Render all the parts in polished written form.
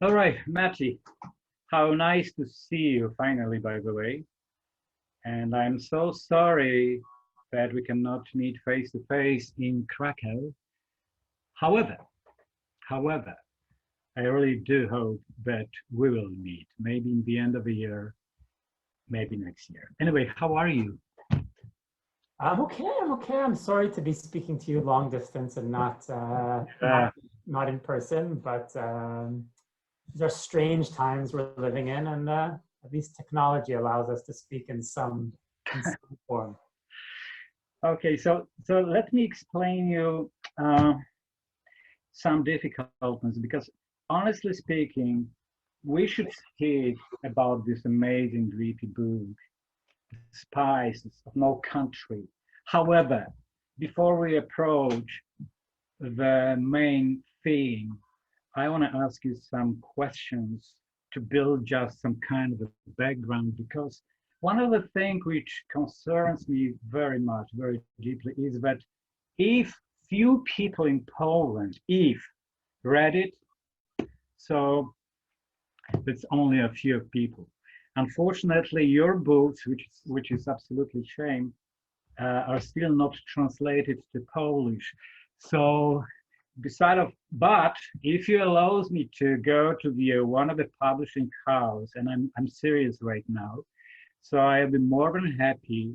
All right, Matti, how nice to see you finally, by the way. And I'm so sorry that we cannot meet face to face in Krakow. However, however, I really do hope that we will meet, maybe in the end of the year, maybe next year. Anyway, how are you? I'm okay. I'm okay. I'm sorry to be speaking to you long distance and not Uh, not in person, but these are strange times we're living in, and at least technology allows us to speak in some form. okay, so let me explain you uh, some difficulties because honestly speaking, we should speak about this amazing Greek book, Spices of No Country. However, before we approach the main theme, I want to ask you some questions to build just some kind of a background because one of the things which concerns me very much, very deeply, is that if few people in Poland, if read it, so it's only a few people. Unfortunately, your books, which is absolutely shame, are still not translated to Polish. So beside of, but if you allows me to go to the one of the publishing house, and I'm serious right now, so I'll be more than happy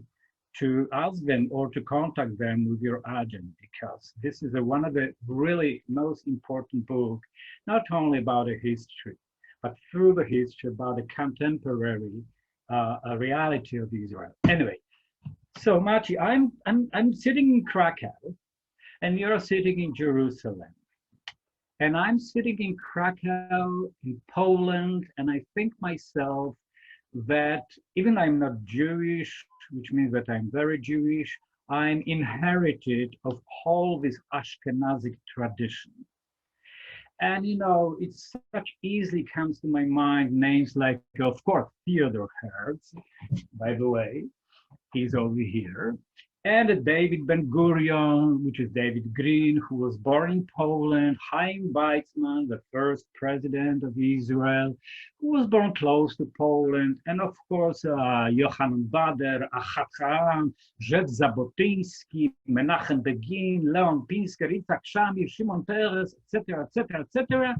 to ask them or to contact them with your agent because this is one of the really most important book, not only about the history, but through the history about the contemporary reality of Israel. Anyway, so Matti, I'm sitting in Krakow, and you're sitting in Jerusalem, and I'm sitting in Krakow in Poland, and I think myself that even I'm not Jewish, which means that I'm very Jewish, I'm inherited of all this Ashkenazic tradition. And it such easily comes to my mind names like, of course, Theodor Herz, by the way, he's over here. And David Ben Gurion, which is David Green, who was born in Poland, Chaim Weizmann, the first president of Israel, who was born close to Poland, and of course, Yohanan Bader, Achat Ha'am, Zev Zabotinsky, Menachem Begin, Leon Pinsker, Yitzhak Shamir, Shimon Peres, etc., etc., etc.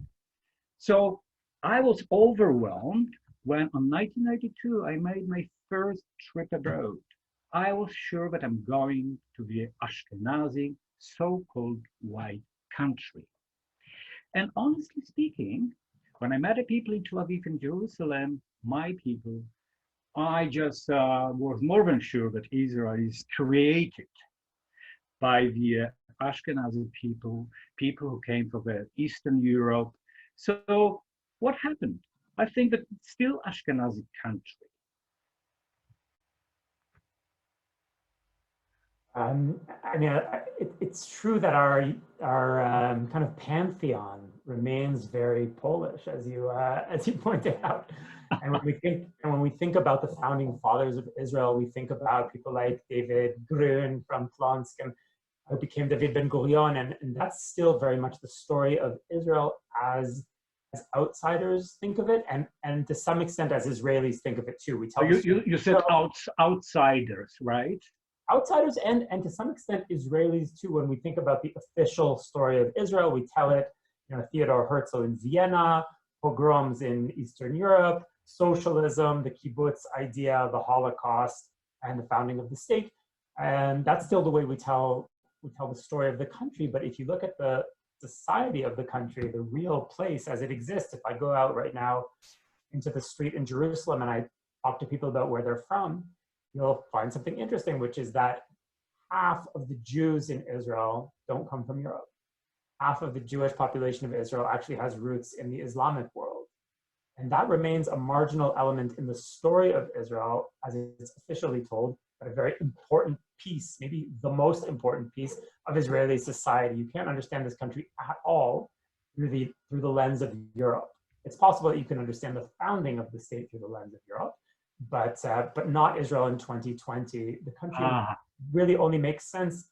So I was overwhelmed when on 1992 I made my first trip abroad. I was sure that I'm going to the Ashkenazi, so-called white country. And honestly speaking, when I met the people in Tel Aviv and Jerusalem, my people, I just was more than sure that Israel is created by the Ashkenazi people who came from the Eastern Europe. So what happened? I think that it's still Ashkenazi country. I mean, it's true that our kind of pantheon remains very Polish, as you pointed out. And when we think about the founding fathers of Israel, we think about people like David Grün from Plonsk and who became David Ben Gurion, and that's still very much the story of Israel as outsiders think of it, and to some extent as Israelis think of it too. We tell you said outsiders, right? Outsiders and to some extent Israelis too. When we think about the official story of Israel, we tell it, Theodor Herzl in Vienna, pogroms in Eastern Europe, socialism, the kibbutz idea, the Holocaust, and the founding of the state. And that's still the way we tell the story of the country. But if you look at the society of the country, the real place as it exists, if I go out right now into the street in Jerusalem and I talk to people about where they're from, you'll find something interesting, which is that half of the Jews in Israel don't come from Europe. Half of the Jewish population of Israel actually has roots in the Islamic world. And that remains a marginal element in the story of Israel as it's officially told, but a very important piece, maybe the most important piece of Israeli society. You can't understand this country at all through the lens of Europe. It's possible that you can understand the founding of the state through the lens of Europe, but not Israel in 2020. The country really only makes sense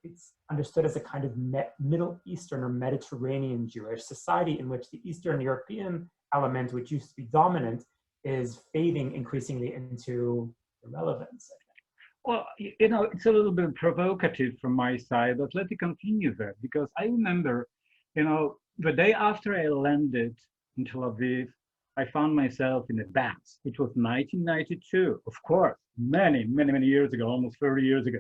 it's understood as a kind of Middle Eastern or Mediterranean Jewish society in which the Eastern European element, which used to be dominant, is fading increasingly into irrelevance. Well, it's a little bit provocative from my side, but let me continue there because I remember, the day after I landed in Tel Aviv, I found myself in a bus. It was 1992, of course, many, many, many years ago, almost 30 years ago.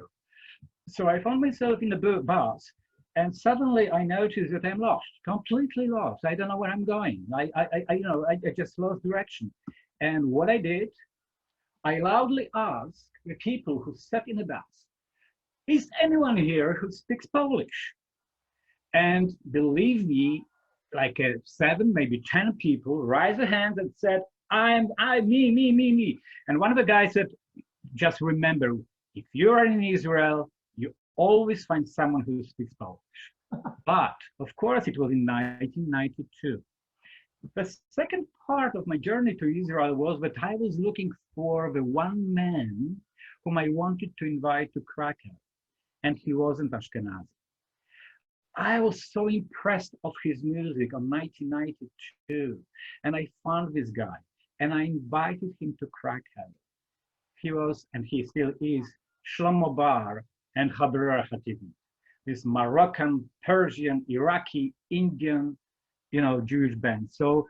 So I found myself in the bus, and suddenly I noticed that I'm lost, completely lost. I don't know where I'm going. I just lost direction. And what I did, I loudly asked the people who sat in the bus, is anyone here who speaks Polish? And believe me, like 7, maybe 10 people raised their hands and said, me. And one of the guys said, just remember, if you are in Israel, you always find someone who speaks Polish. But of course, it was in 1992. The second part of my journey to Israel was that I was looking for the one man whom I wanted to invite to Krakow, and he wasn't Ashkenazi. I was so impressed of his music on 1992, and I found this guy, and I invited him to Krakow. He was, and he still is, Shlomo Bar and Habera Hativi, this Moroccan, Persian, Iraqi, Indian, Jewish band. So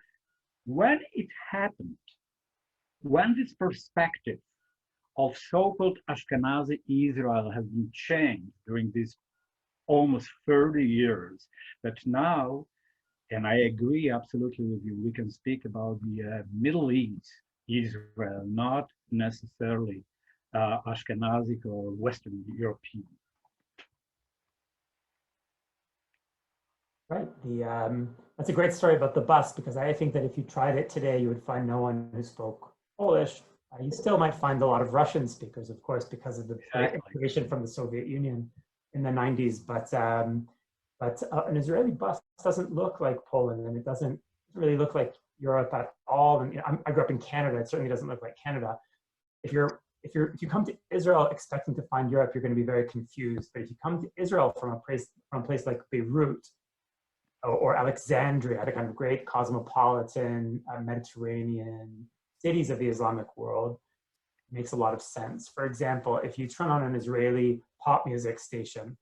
when it happened, when this perspective of so-called Ashkenazi Israel has been changed during these almost 30 years, that now, and I agree absolutely with you, we can speak about the Middle East, Israel, not necessarily Ashkenazi or Western European. Right. That's a great story about the bus, because I think that if you tried it today, you would find no one who spoke Polish. You still might find a lot of Russian speakers, of course, because of the immigration from the Soviet Union in the 90s. But an Israeli bus doesn't look like Poland, and it doesn't really look like Europe at all. And I grew up in Canada. It certainly doesn't look like Canada. If you come to Israel expecting to find Europe, you're going to be very confused. But if you come to Israel from a place like Beirut or Alexandria, the kind of great cosmopolitan Mediterranean cities of the Islamic world, it makes a lot of sense. For example, if you turn on an Israeli pop music station,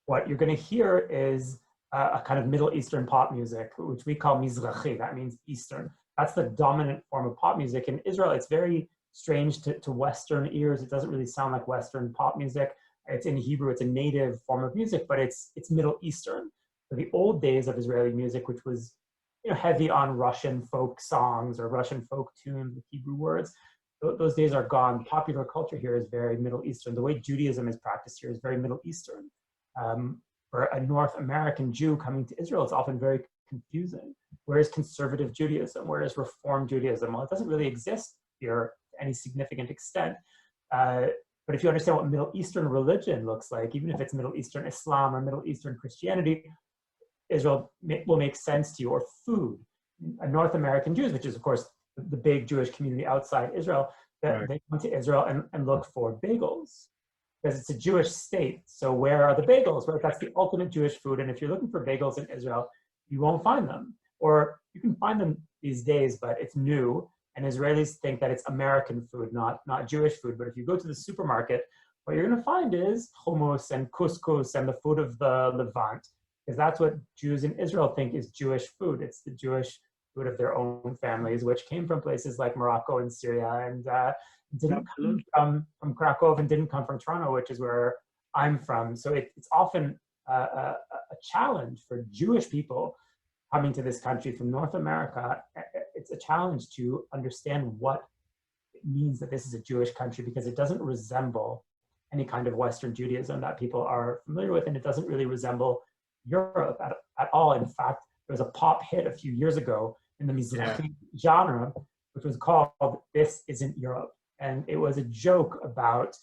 what you're going to hear is a kind of Middle Eastern pop music, which we call Mizrahi. That means Eastern. That's the dominant form of pop music. In Israel, it's very strange to Western ears. It doesn't really sound like Western pop music. It's in Hebrew. It's a native form of music, but it's Middle Eastern. So the old days of Israeli music, which was heavy on Russian folk songs or Russian folk tunes with Hebrew words, those days are gone. Popular culture here is very Middle Eastern. The way Judaism is practiced here is very Middle Eastern. For a North American Jew coming to Israel, it's often very confusing. Where is conservative Judaism? Where is Reform Judaism? Well, it doesn't really exist here to any significant extent. But if you understand what Middle Eastern religion looks like, even if it's Middle Eastern Islam or Middle Eastern Christianity, Israel will make sense to you. Or food. North American Jews, which is, of course, the big Jewish community outside Israel, they come to Israel and look for bagels, because it's a Jewish state. So where are the bagels? Right? That's the ultimate Jewish food. And if you're looking for bagels in Israel, you won't find them. Or you can find them these days, but it's new. And Israelis think that it's American food, not Jewish food. But if you go to the supermarket, what you're going to find is hummus and couscous and the food of the Levant, because that's what Jews in Israel think is Jewish food. It's the Jewish food of their own families, which came from places like Morocco and Syria, and didn't come from Krakow and didn't come from Toronto, which is where I'm from. So it's often a challenge for Jewish people coming to this country from North America. It's a challenge to understand what it means that this is a Jewish country, because it doesn't resemble any kind of Western Judaism that people are familiar with, and it doesn't really resemble Europe at all. In fact, there was a pop hit a few years ago in the Mizrahi genre, which was called "This Isn't Europe," and it was a joke about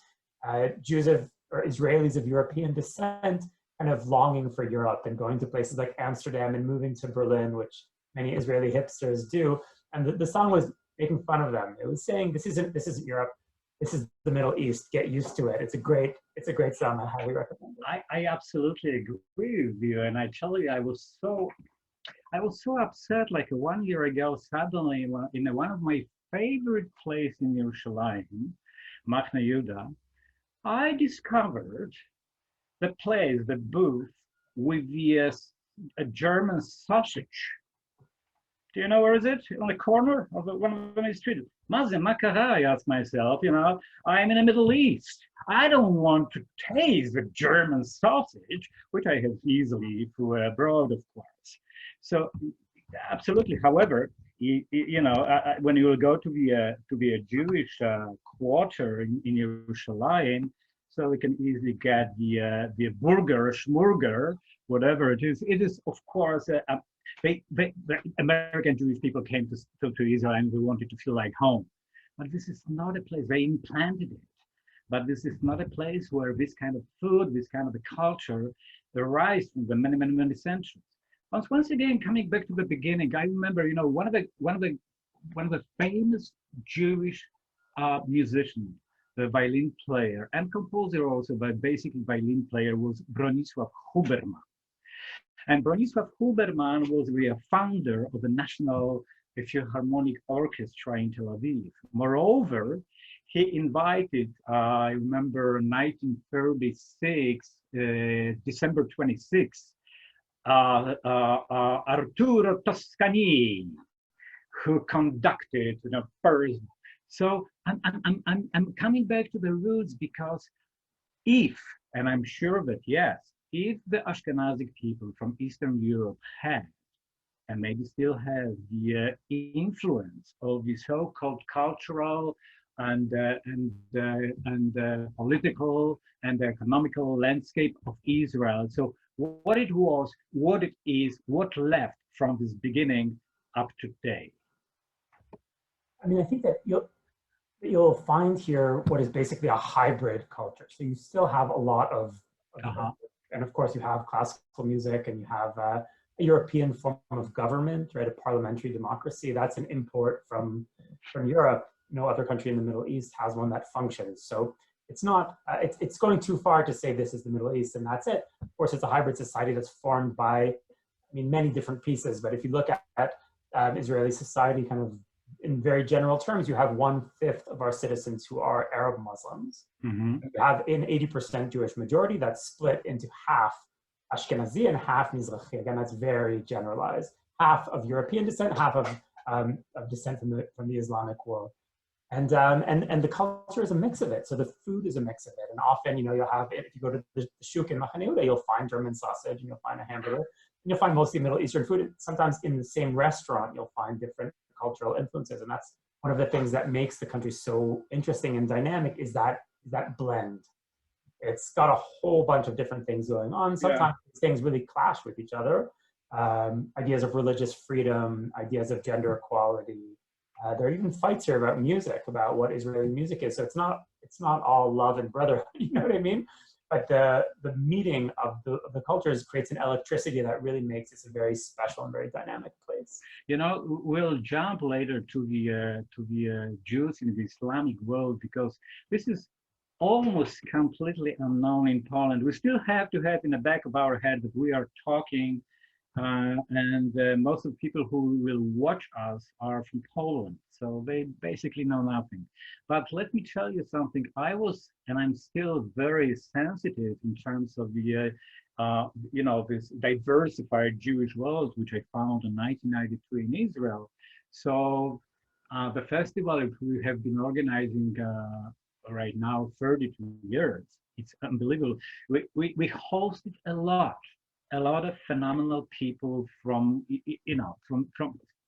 Jews or Israelis of European descent kind of longing for Europe and going to places like Amsterdam and moving to Berlin, which many Israeli hipsters do. And the song was making fun of them. It was saying, "This isn't Europe. This is the Middle East. Get used to it. It's a great It's a great song. I highly recommend it. I absolutely agree with you, and I tell you, I was so upset like 1 year ago, suddenly in one of my favorite places in Yerushalayim, Machne Yehuda, I discovered the place, the booth with a German sausage. Do you know where is it? On the corner of one of the street. Mazen Makara, I asked myself, I'm in the Middle East. I don't want to taste the German sausage, which I have easily through abroad, of course. So, absolutely. However, when you will go to the Jewish quarter in Yerushalayim, so we can easily get the burger, schmurger, whatever it is. It is, of course, the American Jewish people came to Israel and they wanted to feel like home. But this is not a place, they implanted it. But this is not a place where this kind of food, this kind of a culture, derives from the many, many, many centuries. Once again, coming back to the beginning, I remember, one of the famous Jewish musicians, the violin player and composer also, but basically violin player, was Bronisław Huberman. And Bronisław Huberman was the founder of the National Philharmonic Orchestra in Tel Aviv. Moreover, he invited, I remember 1936, December 26, Arturo Toscanini, who conducted first. So I'm coming back to the roots because and I'm sure that yes, if the Ashkenazic people from Eastern Europe had, and maybe still have, the influence of the so-called cultural and political and economical landscape of Israel. So what it was, what it is, what left from this beginning up to today. I mean, I think that you'll find here what is basically a hybrid culture. So you still have a lot of and of course you have classical music and you have a European form of government, right? A parliamentary democracy. That's an import from Europe. No other country in the Middle East has one that functions. So it's not, it's going too far to say this is the Middle East and that's it. Of course, it's a hybrid society that's formed by, many different pieces. But if you look at Israeli society kind of in very general terms, you have 1/5 of our citizens who are Arab Muslims. Mm-hmm. You have an 80% Jewish majority that's split into half Ashkenazi and half Mizrahi. Again, that's very generalized. Half of European descent, half of descent from the Islamic world. And the culture is a mix of it. So the food is a mix of it. And often, you'll have, if you go to the shuk in Machane Yehuda, you'll find German sausage and you'll find a hamburger. And you'll find mostly Middle Eastern food. Sometimes in the same restaurant, you'll find different cultural influences. And that's one of the things that makes the country so interesting and dynamic is that blend. It's got a whole bunch of different things going on. Sometimes things really clash with each other. Ideas of religious freedom, ideas of gender equality. There are even fights here about music, about what Israeli music is. So it's not all love and brotherhood, you know what I mean? But the meeting of the cultures creates an electricity that really makes this a very special and very dynamic place. We'll jump later to the Jews in the Islamic world because this is almost completely unknown in Poland. We still have to have in the back of our head that we are talking, and most of the people who will watch us are from Poland, so they basically know nothing. But let me tell you something. I was, and I'm still very sensitive in terms of the, this diversified Jewish world, which I found in 1992 in Israel. So the festival we have been organizing right now 32 years. It's unbelievable. We hosted a lot of phenomenal people from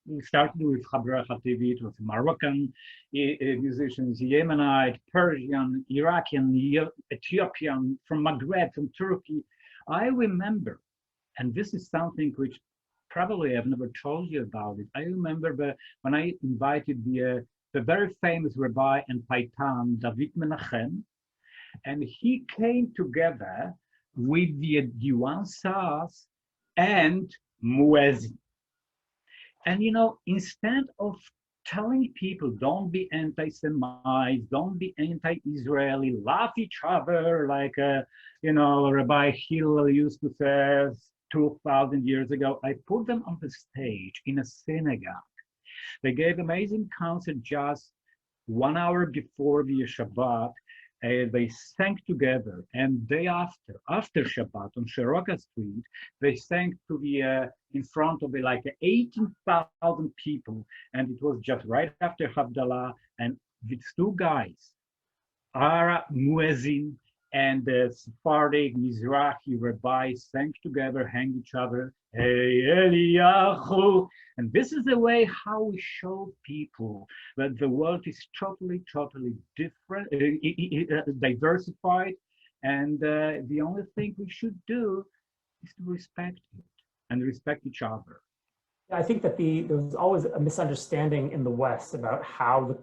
we started with Chabra Khativi, it was Moroccan musicians, Yemenite, Persian, Iraqian, Ethiopian, from Maghreb, from Turkey. I remember, and this is something which probably I've never told you about it. I remember when I invited the very famous rabbi and paitan, David Menachem, and he came together with the Diwan Sas and Muezzin. And instead of telling people, don't be anti-Semites, don't be anti-Israeli, love each other, like, Rabbi Hillel used to say 2,000 years ago. I put them on the stage in a synagogue. They gave amazing concert just 1 hour before the Shabbat. They sang together, and day after Shabbat on Shiroka Street, they sang to the in front of like 18,000 people, and it was just right after Havdalah, and these two guys, Ara Muezzin and the Sephardic Mizrahi rabbi, sang together, hang each other, hey Eliyahu. And this is the way how we show people that the world is totally, totally different, diversified, and the only thing we should do is to respect it and respect each other. I think that there was always a misunderstanding in the West about how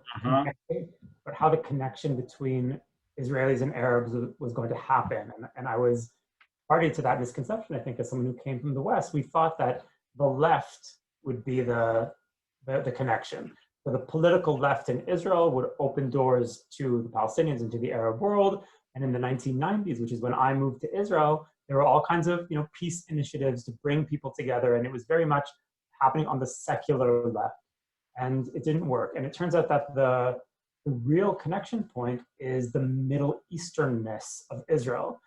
the connection between Israelis and Arabs was going to happen. And I was party to that misconception, I think, as someone who came from the West. We thought that the left would be the connection. So the political left in Israel would open doors to the Palestinians and to the Arab world. And in the 1990s, which is when I moved to Israel, there were all kinds of peace initiatives to bring people together. And it was very much happening on the secular left. And it didn't work. And it turns out that the real connection point is the Middle Easternness of Israel,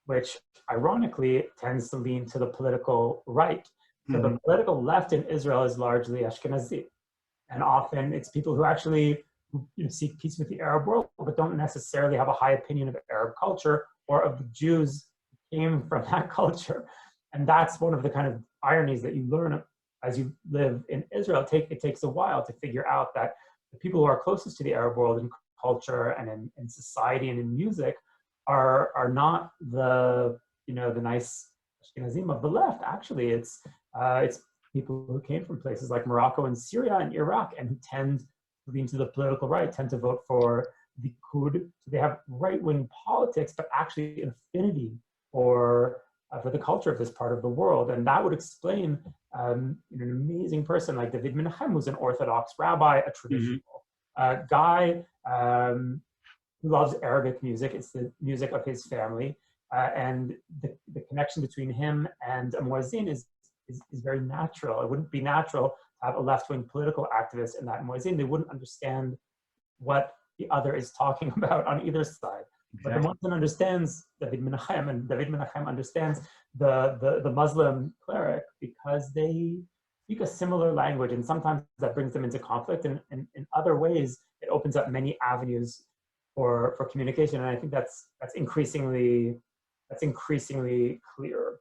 which ironically tends to lean to the political right. So the political left in Israel is largely Ashkenazi. And often it's people who actually seek peace with the Arab world, but don't necessarily have a high opinion of Arab culture or of the Jews who came from that culture. And that's one of the kind of ironies that you learn as you live in Israel. It takes a while to figure out that the people who are closest to the Arab world in culture and in society and in music are not the nice Ashkenazim of the left. Actually, it's people who came from places like Morocco and Syria and Iraq, and who tend to lean to the political right, tend to vote for the Likud. So they have right-wing politics, but actually an affinity for the culture of this part of the world. And that would explain an amazing person like David Menachem, who's an Orthodox rabbi, a traditional guy who loves Arabic music. It's the music of his family. And the connection between him and a muezzin is very natural. It wouldn't be natural to have a left-wing political activist in that muezzin. They wouldn't understand what the other is talking about on either side. Exactly. But the muezzin understands David Menachem, and David Menachem understands the Muslim cleric because they speak a similar language, and sometimes that brings them into conflict, and in other ways it opens up many avenues for communication. And I think that's increasingly clear.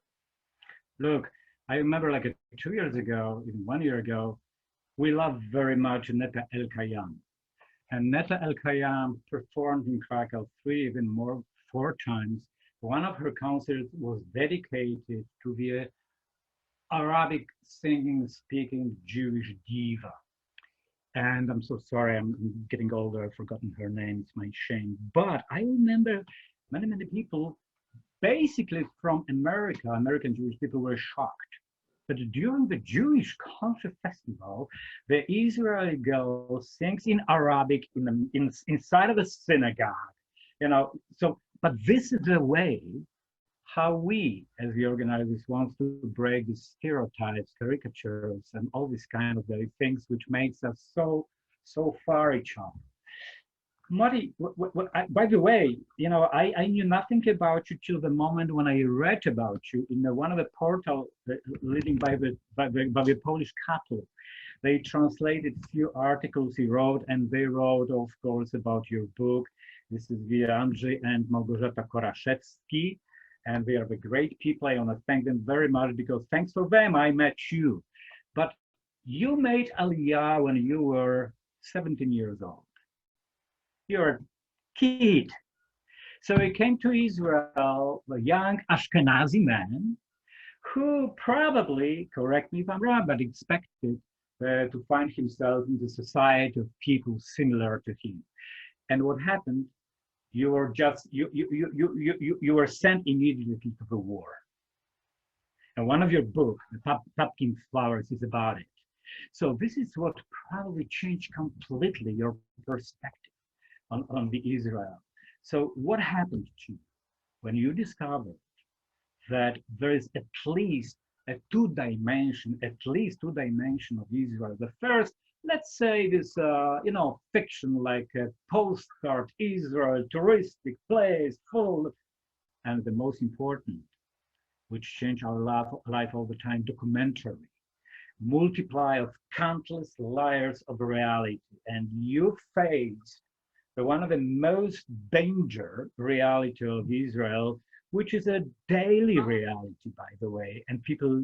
Look, I remember like 2 years ago, even 1 year ago, we loved very much Netta El-Kayam. And Netta El-Kayam performed in Krakow 4 times. One of her concerts was dedicated to the Arabic singing, speaking Jewish diva. And I'm so sorry, I'm getting older, I've forgotten her name, it's my shame. But I remember many, many people, basically from American Jewish people were shocked. But during the Jewish Concert Festival, the Israeli girl sings in Arabic inside of a synagogue. But this is the way how we, as the organizers, want to break the stereotypes, caricatures, and all these kind of things which makes us so far each other. Matti, by the way, I knew nothing about you till the moment when I read about you in one of the portals leading by the Polish couple. They translated few articles he wrote, and they wrote, of course, about your book. This is via Andrzej and Małgorzata Koraszewski, and they are the great people. I want to thank them very much, because thanks for them, I met you. But you made Aliyah when you were 17 years old. You're a kid. So he came to Israel, a young Ashkenazi man, who probably, correct me if I'm wrong, but expected to find himself in the society of people similar to him. And what happened? You were sent immediately to the war. And one of your books, The Pumpkin Flowers, is about it. So this is what probably changed completely your perspective on the Israel. So what happened to you when you discovered that there is at least at least two dimension of Israel? The first, let's say this, fiction like a postcard Israel, touristic place, full, and the most important, which changed our life all the time, documentary, multiply of countless layers of reality. And you face the one of the most danger reality of Israel, which is a daily reality, by the way, and people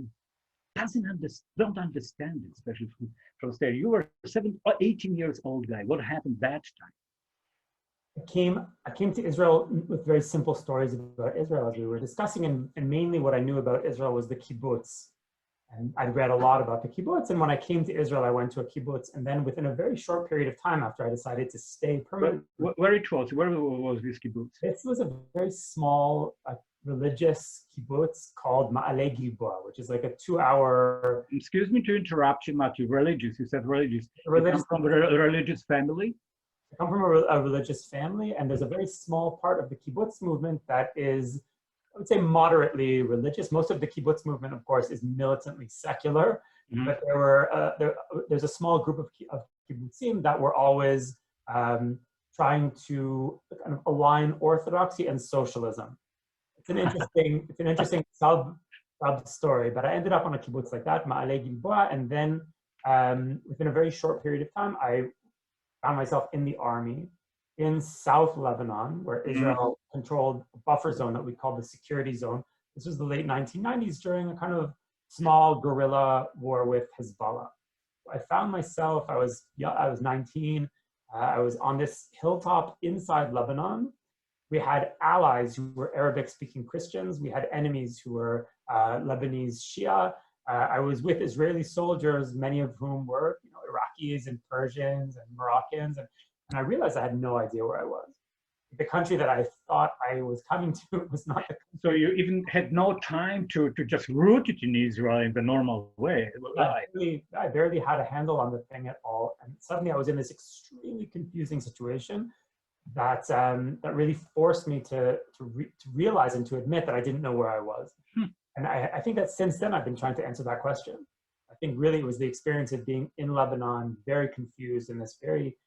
don't understand it, especially from there. You were 18 years old guy. What happened that time? I came to Israel with very simple stories about Israel as we were discussing, and mainly what I knew about Israel was the kibbutz. And I'd read a lot about the kibbutz, and when I came to Israel, I went to a kibbutz, and then within a very short period of time after I decided to stay permanently. Where was this kibbutz? This was a very small religious kibbutz called Ma'ale Gilboa, which is like a 2-hour... Excuse me to interrupt you, Matti. Religious, you said religious. Religious. You come from a religious family? I come from a religious family, and there's a very small part of the kibbutz movement that is, I would say, moderately religious. Most of the kibbutz movement, of course, is militantly secular, but there's a small group of kibbutzim that were always trying to kind of align orthodoxy and socialism. It's an interesting sub story, but I ended up on a kibbutz like that, Ma'ale Gilboa, and then within a very short period of time, I found myself in the army in South Lebanon, where Israel controlled a buffer zone that we call the security zone. This was the late 1990s during a kind of small guerrilla war with Hezbollah. I found myself, I was 19, I was on this hilltop inside Lebanon. We had allies who were Arabic-speaking Christians. We had enemies who were Lebanese Shia. I was with Israeli soldiers, many of whom were Iraqis and Persians and Moroccans. And I realized I had no idea where I was. The country that I thought I was coming to was not the country. So you even had no time to just root it in Israel in the normal way. I barely had a handle on the thing at all. And suddenly I was in this extremely confusing situation that really forced me to realize and to admit that I didn't know where I was. And I think that since then I've been trying to answer that question. I think really it was the experience of being in Lebanon, very confused in this very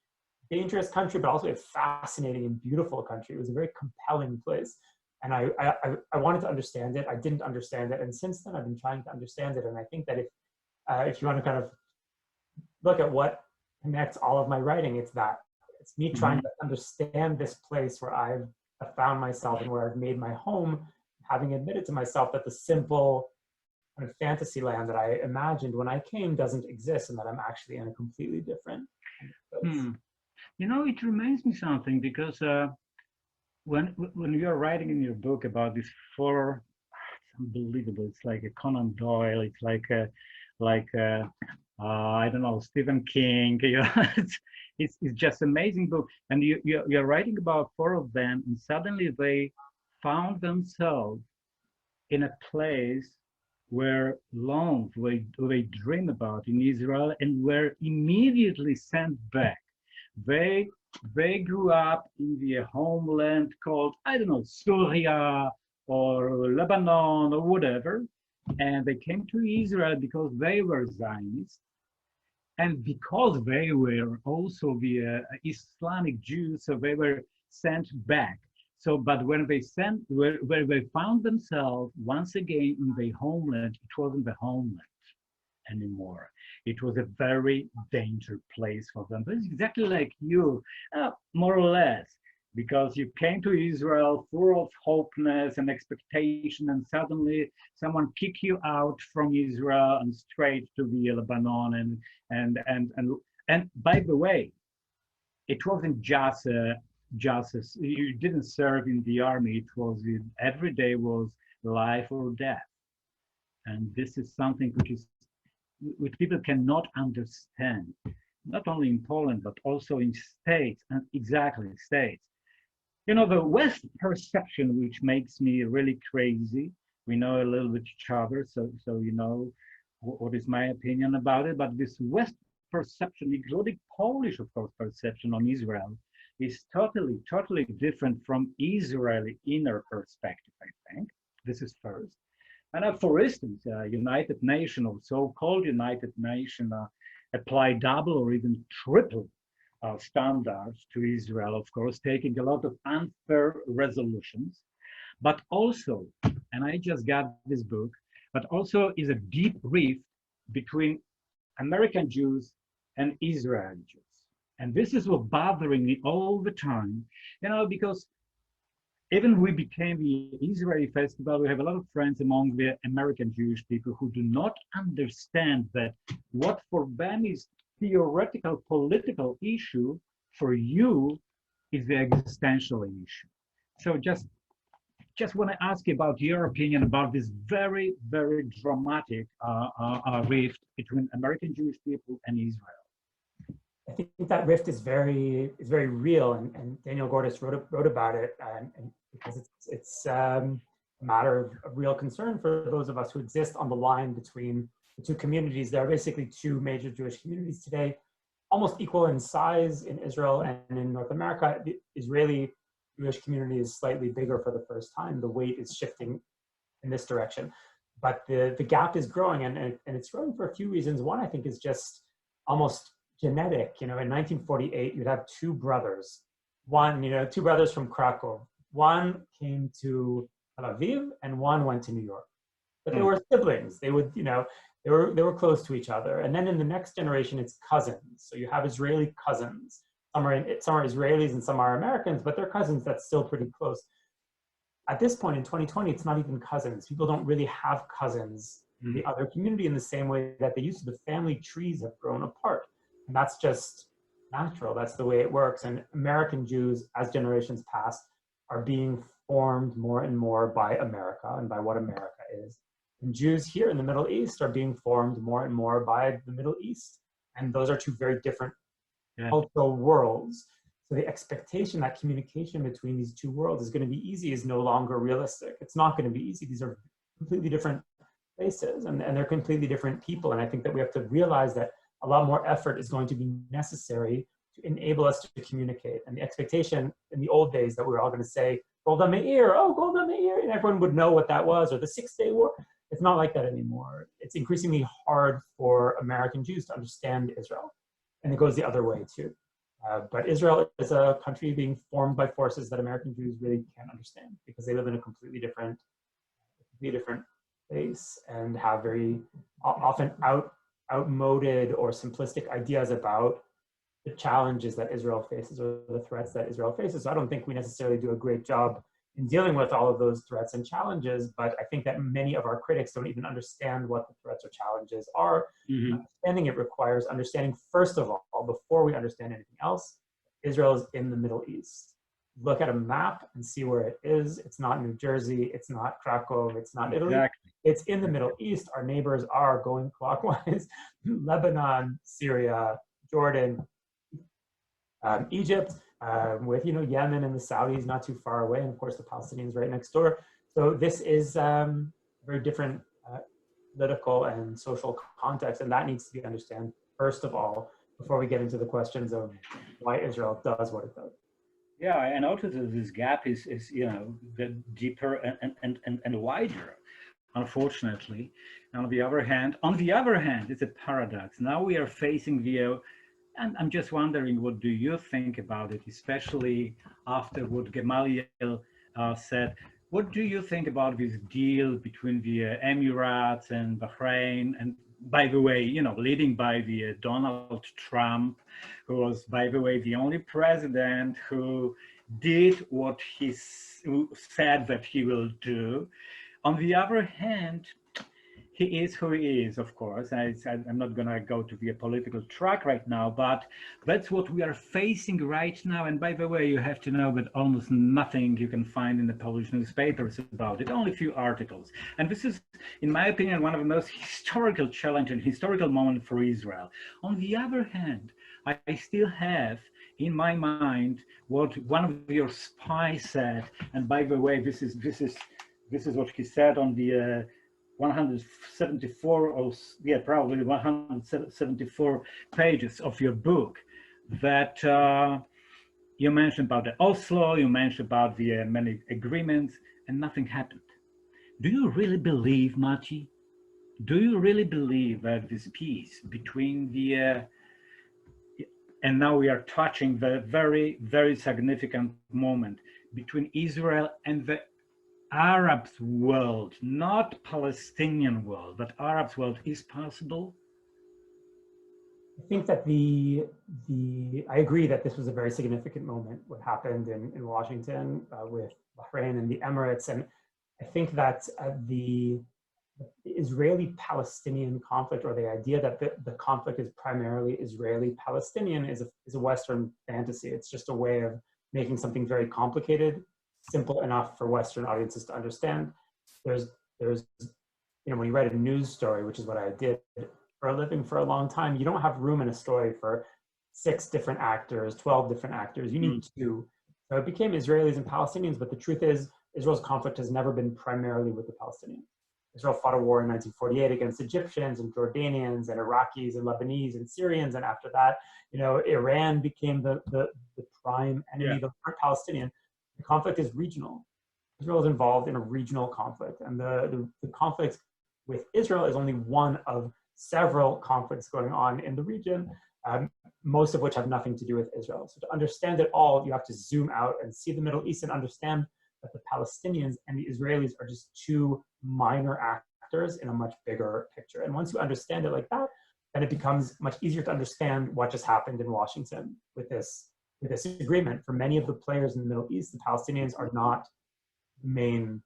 dangerous country, but also a fascinating and beautiful country. It was a very compelling place. And I wanted to understand it. I didn't understand it. And since then I've been trying to understand it. And I think that if you want to kind of look at what connects all of my writing, it's that. It's me trying to understand this place where I've found myself and where I've made my home, having admitted to myself that the simple kind of fantasy land that I imagined when I came doesn't exist, and that I'm actually in a completely different place. It reminds me something, because when you're writing in your book about this it's unbelievable. It's like a Conan Doyle. It's like I don't know, Stephen King. It's just amazing book. And you're writing about 4 of them, and suddenly they found themselves in a place where they dream about in Israel, and were immediately sent back. They grew up in the homeland called, I don't know, Syria or Lebanon or whatever, and they came to Israel because they were Zionists, and because they were also the Islamic Jews, so they were sent back. So, but when where they found themselves once again in the homeland, it wasn't the homeland anymore. It was a very dangerous place for them. But it's exactly like you, more or less, because you came to Israel full of hopeness and expectation, and suddenly someone kicked you out from Israel and straight to the Lebanon. And by the way, it wasn't just you didn't serve in the army. It was every day was life or death, and this is something which people cannot understand, not only in Poland but also in states, and exactly states. The West perception, which makes me really crazy. We know a little bit each other, so what is my opinion about it, but this West perception, including Polish, of course, perception on Israel, is totally different from Israeli inner perspective, I think. This is first. And for instance, United Nations or so-called United Nations apply double or even triple standards to Israel, of course, taking a lot of unfair resolutions, but also, and I just got this book, but also is a deep rift between American Jews and Israeli Jews. And this is what bothering me all the time, because even we became the Israeli festival, we have a lot of friends among the American Jewish people who do not understand that what for them is theoretical political issue, for you is the existential issue. So just want to ask you about your opinion about this very dramatic rift between American Jewish people and Israel. I think that rift is very real, and Daniel Gordis wrote about it, and because it's a matter of real concern for those of us who exist on the line between the two communities. There are basically two major Jewish communities today, almost equal in size in Israel and in North America. The Israeli Jewish community is slightly bigger for the first time. The weight is shifting in this direction, but the gap is growing, and it's growing for a few reasons. One, I think, is just almost genetic. In 1948, you'd have two brothers. Two brothers from Krakow. One came to Tel Aviv, and one went to New York. But they were siblings. They would, they were close to each other. And then in the next generation, it's cousins. So you have Israeli cousins. Some are Israelis and some are Americans, but they're cousins. That's still pretty close. At this point in 2020, it's not even cousins. People don't really have cousins in the other community in the same way that they used to. The family trees have grown apart. And that's just natural. That's the way it works. And American Jews, as generations pass, are being formed more and more by America and by what America is. And Jews here in the Middle East are being formed more and more by the Middle East. And those are two very different cultural worlds. So the expectation that communication between these two worlds is going to be easy is no longer realistic. It's not going to be easy. These are completely different places, and they're completely different people. And I think that we have to realize that a lot more effort is going to be necessary to enable us to communicate. And the expectation in the old days that we were all going to say, Golda Meir, oh, Golda Meir, and everyone would know what that was, or the 6-Day War. It's not like that anymore. It's increasingly hard for American Jews to understand Israel. And it goes the other way too. But Israel is a country being formed by forces that American Jews really can't understand, because they live in a completely different place and have very often outmoded or simplistic ideas about the challenges that Israel faces or the threats that Israel faces. So I don't think we necessarily do a great job in dealing with all of those threats and challenges, but I think that many of our critics don't even understand what the threats or challenges are. Understanding it requires understanding, first of all, before we understand anything else, Israel is in the Middle East. Look at a map and see where it is. It's not New Jersey, it's not Krakow, it's not Italy. Exactly. It's in the Middle East. Our neighbors are, going clockwise, Lebanon, Syria, Jordan, Egypt, with Yemen and the Saudis not too far away, and of course the Palestinians right next door. So this is a very different political and social context, and that needs to be understood first of all before we get into the questions of why Israel does what it does. Yeah, and also this gap is the deeper and wider, unfortunately. On the other hand, it's a paradox. Now we are facing and I'm just wondering, what do you think about it, especially after what Gamaliel said? What do you think about this deal between the Emirates and Bahrain? And by the way, leading by the Donald Trump, who was, by the way, the only president who did what he said that he will do. On the other hand, he is who he is, of course. I'm not going to go to the political track right now, but that's what we are facing right now. And by the way, you have to know that almost nothing you can find in the Polish newspapers about it, only a few articles. And this is, in my opinion, one of the most historical challenge and historical moment for Israel. On the other hand, I still have in my mind what one of your spies said. And by the way, this is what he said on the 174 or yeah, probably 174 pages of your book that you mentioned about the Oslo, you mentioned about the many agreements, and nothing happened. Do you really believe, Matti? Do you really believe that this peace between the and now we are touching the very, very significant moment between Israel and the Arab world, not Palestinian world, but Arab world, is possible? I think that I agree that this was a very significant moment, what happened in Washington with Bahrain and the Emirates. And I think that the Israeli-Palestinian conflict, or the idea that the conflict is primarily Israeli-Palestinian, is a Western fantasy. It's just a way of making something very complicated simple enough for Western audiences to understand. There's, when you write a news story, which is what I did for a living for a long time, you don't have room in a story for 6 different actors, 12 different actors. You need 2. So it became Israelis and Palestinians, but the truth is, Israel's conflict has never been primarily with the Palestinians. Israel fought a war in 1948 against Egyptians and Jordanians and Iraqis and Lebanese and Syrians. And after that, Iran became the prime enemy, the Palestinian. The conflict is regional. Israel is involved in a regional conflict. And the conflict with Israel is only one of several conflicts going on in the region, most of which have nothing to do with Israel. So to understand it all, you have to zoom out and see the Middle East and understand that the Palestinians and the Israelis are just 2 minor actors in a much bigger picture. And once you understand it like that, then it becomes much easier to understand what just happened in Washington with this agreement. For many of the players in the Middle East, the Palestinians are not the main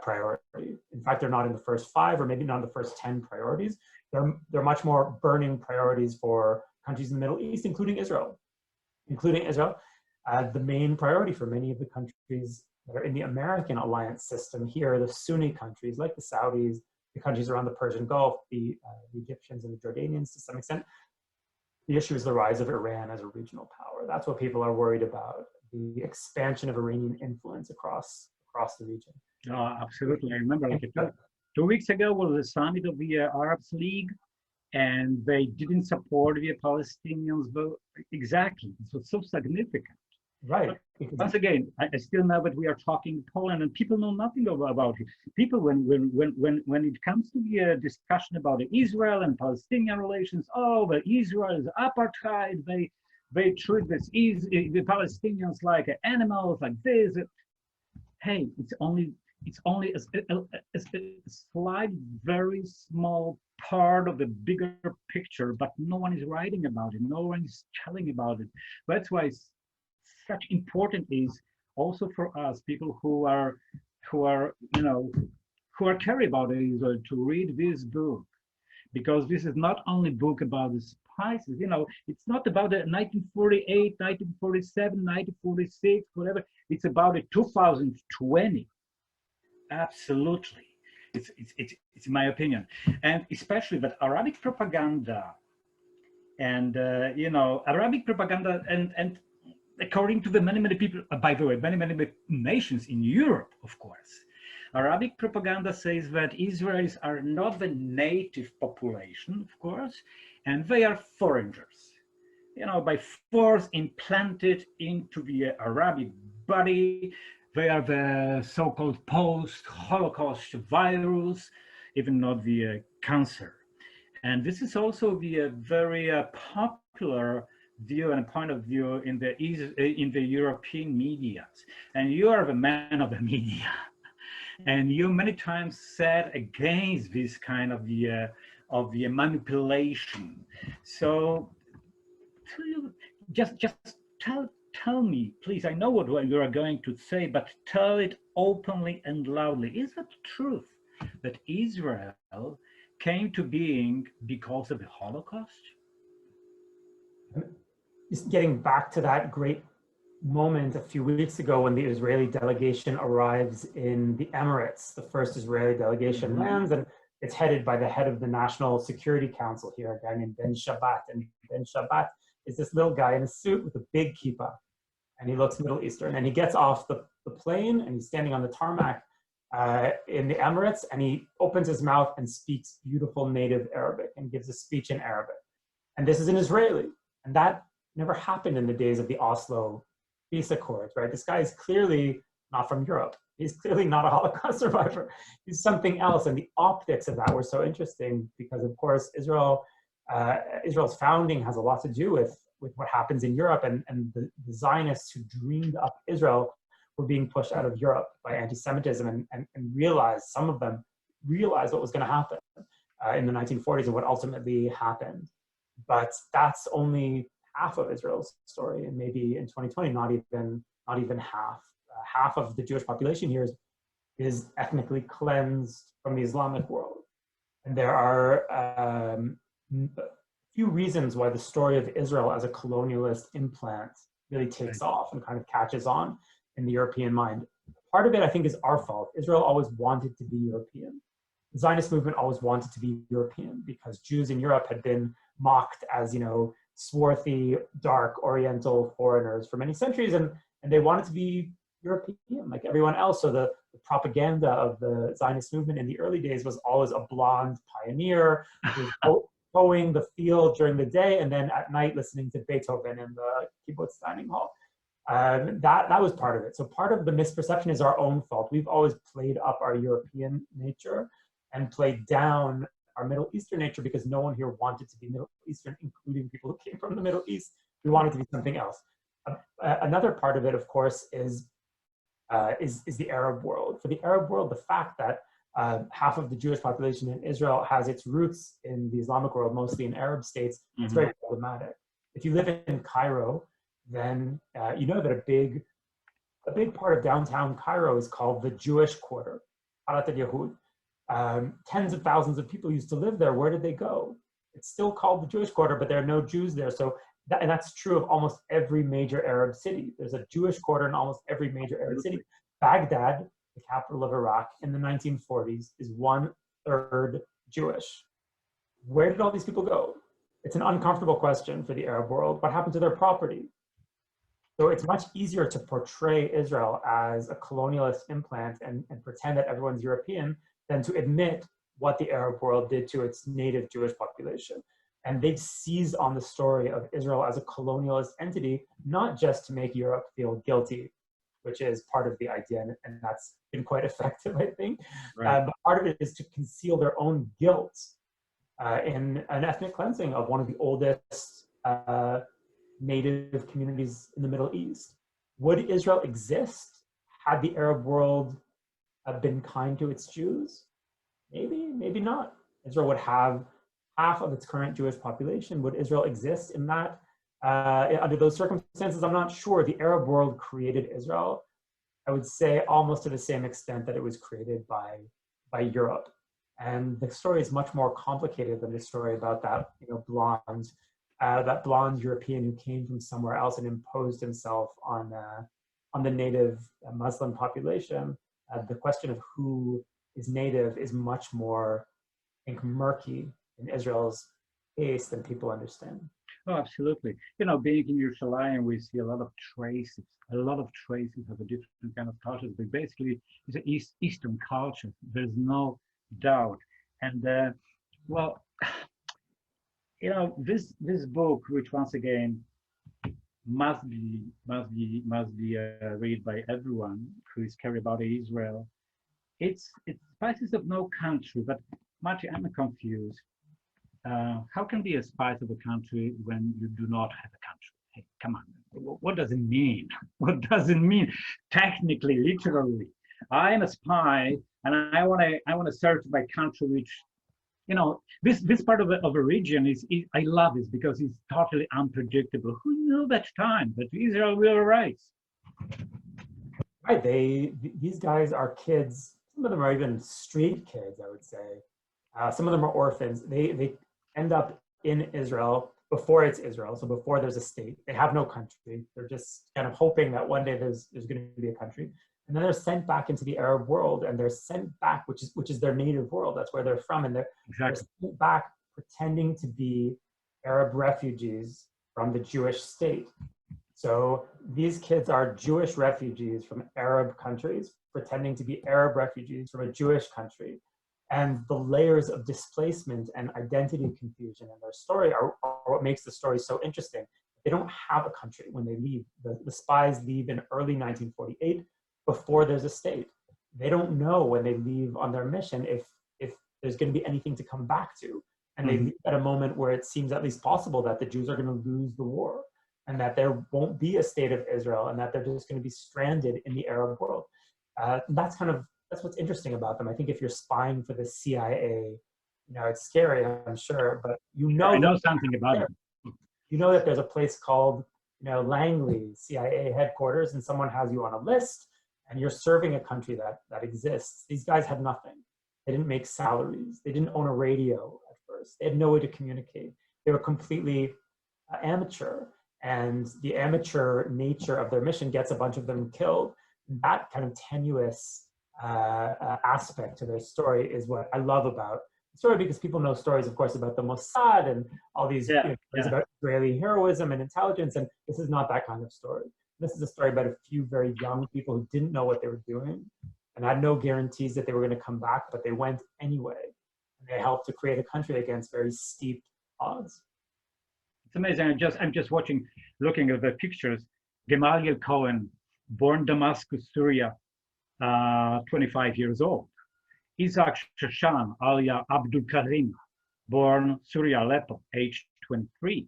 priority. In fact, they're not in the first 5 or maybe not in the first 10 priorities. They're much more burning priorities for countries in the Middle East, including Israel. The main priority for many of the countries that are in the American alliance system here, the Sunni countries like the Saudis, the countries around the Persian Gulf, the Egyptians and the Jordanians to some extent. The issue is the rise of Iran as a regional power. That's what people are worried about, the expansion of Iranian influence across the region. Oh, absolutely. I remember like 2 weeks ago was the summit of the Arab League, and they didn't support the Palestinians. But exactly, it was so significant. Right. Once again, I still know that we are talking Poland, and people know nothing about it. People, when it comes to the discussion about Israel and Palestinian relations, but Israel is apartheid. They treat the Palestinians like animals, like this. Hey, it's only a slight, very small part of the bigger picture, but no one is writing about it. No one is telling about it. That's why it's such important is also for us, people who are caring about Israel, to read this book, because this is not only book about the spices. It's not about the 1948, 1947, 1946, whatever. It's about the 2020. Absolutely, it's my opinion, and especially that Arabic propaganda, and Arabic propaganda, and according to the many people, by the way, many nations in Europe, of course, Arabic propaganda says that Israelis are not the native population, of course, and they are foreigners, by force implanted into the Arabic body. They are the so-called post-Holocaust virus, even not the cancer. And this is also the very popular view and point of view in the European media. And you are the man of the media. And you many times said against this kind of the manipulation. So just tell me, please. I know what you are going to say, but tell it openly and loudly. Is it truth that Israel came to being because of the Holocaust? Just getting back to that great moment a few weeks ago when the Israeli delegation arrives in the Emirates. The first Israeli delegation lands, and it's headed by the head of the National Security Council here, a guy named Ben Shabbat. And Ben Shabbat is this little guy in a suit with a big kippah, and he looks Middle Eastern. And he gets off the plane, and he's standing on the tarmac, in the Emirates, and he opens his mouth and speaks beautiful native Arabic and gives a speech in Arabic. And this is an Israeli. And that never happened in the days of the Oslo peace accords, right? This guy is clearly not from Europe. He's clearly not a Holocaust survivor. He's something else. And the optics of that were so interesting because, of course, Israel's founding has a lot to do with what happens in Europe. And the Zionists who dreamed up Israel were being pushed out of Europe by anti-Semitism and realized, some of them realized what was going to happen in the 1940s and what ultimately happened. But that's only half of Israel's story, and maybe in 2020, not even half. Half of the Jewish population here is ethnically cleansed from the Islamic world. And there are a few reasons why the story of Israel as a colonialist implant really takes off and kind of catches on in the European mind. Part of it, I think, is our fault. Israel always wanted to be European. The Zionist movement always wanted to be European because Jews in Europe had been mocked as, swarthy, dark, Oriental foreigners for many centuries, and they wanted to be European like everyone else. So the propaganda of the Zionist movement in the early days was always a blonde pioneer who was mowing the field during the day and then at night listening to Beethoven in the kibbutz dining hall. That was part of it. So part of the misperception is our own fault. We've always played up our European nature and played down our Middle Eastern nature because no one here wanted to be Middle Eastern, including people who came from the Middle East. We wanted to be something else. Another part of it, of course, is the Arab world. For the Arab world, the fact that half of the Jewish population in Israel has its roots in the Islamic world, mostly in Arab states, it's very problematic. If you live in Cairo, then you know that a big part of downtown Cairo is called the Jewish Quarter, Harat al-Yahud. Tens of thousands of people used to live there. Where did they go? It's still called the Jewish Quarter, but there are no Jews there. So and that's true of almost every major Arab city. There's a Jewish quarter in almost every major Arab city. Baghdad, the capital of Iraq, in the 1940s is 1/3 Jewish. Where did all these people go? It's an uncomfortable question for the Arab world. What happened to their property? So it's much easier to portray Israel as a colonialist implant and pretend that everyone's European than to admit what the Arab world did to its native Jewish population. And they've seized on the story of Israel as a colonialist entity, not just to make Europe feel guilty, which is part of the idea, and that's been quite effective, I think. Right. But part of it is to conceal their own guilt in an ethnic cleansing of one of the oldest native communities in the Middle East. Would Israel exist had the Arab world been kind to its Jews? Maybe, maybe not. Israel would have half of its current Jewish population. Would Israel exist in that? Under those circumstances, I'm not sure. The Arab world created Israel, I would say, almost to the same extent that it was created by Europe. And the story is much more complicated than the story about that blonde European who came from somewhere else and imposed himself on the native Muslim population. The question of who is native is much more, I think, murky in Israel's case than people understand. Oh, absolutely. Being in Yerushalayim, we see a lot of traces of a different kind of cultures, but basically it's an Eastern culture. There's no doubt. And this book, which once again must be read by everyone who is curious about Israel. It's Spices of No Country, but Matti, I'm confused. How can be a spice of a country when you do not have a country? Hey, come on. What does it mean? What does it mean? Technically, literally, I am a spy, and I want to search by country, which, this part of a region is I love it because it's totally unpredictable. Who knew that time that Israel will arise? Right. These guys are kids. Some of them are even street kids, I would say. Some of them are orphans. They end up in Israel before it's Israel, so before there's a state. They have no country. They're just kind of hoping that one day there's going to be a country. And then they're sent back into the Arab world, and they're sent back, which is their native world. That's where they're from, and they're sent back pretending to be Arab refugees from the Jewish state. So these kids are Jewish refugees from Arab countries, pretending to be Arab refugees from a Jewish country. And the layers of displacement and identity confusion in their story are what makes the story so interesting. They don't have a country when they leave. The spies leave in early 1948 before there's a state. They don't know when they leave on their mission if there's going to be anything to come back to. And they leave at a moment where it seems at least possible that the Jews are going to lose the war and that there won't be a state of Israel and that they're just going to be stranded in the Arab world. That's what's interesting about them. I think if you're spying for the CIA, it's scary, I'm sure, but I know something about it. You know that there's a place called, Langley, CIA headquarters, and someone has you on a list, and you're serving a country that exists. These guys had nothing. They didn't make salaries. They didn't own a radio at first. They had no way to communicate. They were completely amateur, and the amateur nature of their mission gets a bunch of them killed. That kind of tenuous aspect to their story is what I love about the story, because people know stories, of course, about the Mossad and all these stories about Israeli heroism and intelligence, and this is not that kind of story. This is a story about a few very young people who didn't know what they were doing and had no guarantees that they were going to come back, but they went anyway. And they helped to create a country against very steep odds. It's amazing. I'm just looking at the pictures. Gamaliel Cohen, born Damascus, Syria, 25 years old. Isaac Shoshan, alias Abdul Karim, born Syria, Aleppo, age 23.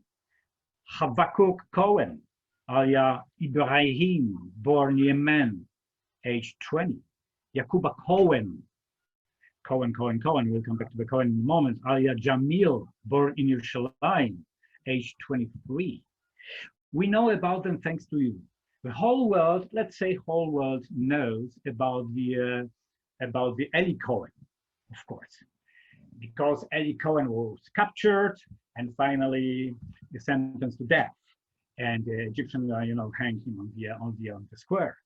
Habakkuk Cohen, alias Ibrahim, born Yemen, age 20. Yakuba Cohen, we'll come back to the Cohen in a moment, alias Jamil, born in Yerushalayim, age 23. We know about them thanks to you. The whole world, let's say whole world, knows about the Eli Cohen, of course, because Eli Cohen was captured and finally sentenced to death, and the Egyptians, hanged him on the square.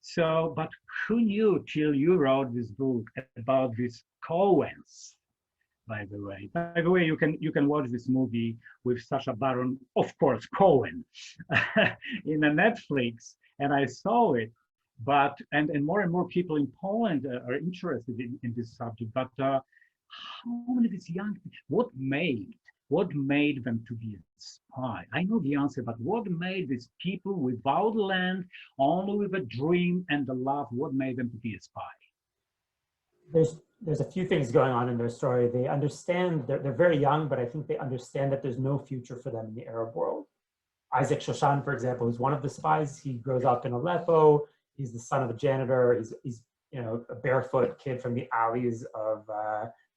So, but who knew till you wrote this book about these Cohens? By the way, you can watch this movie with Sacha Baron, of course, Cohen, in a Netflix, and I saw it. But and more and more people in Poland are interested in this subject. But how many of these young people? What made them to be a spy? I know the answer, but what made these people without land, only with a dream and the love? What made them to be a spy? There's a few things going on in their story. They understand, they're very young, but I think they understand that there's no future for them in the Arab world. Isaac Shoshan, for example, is one of the spies. He grows up in Aleppo. He's the son of a janitor. He's a barefoot kid from the alleys of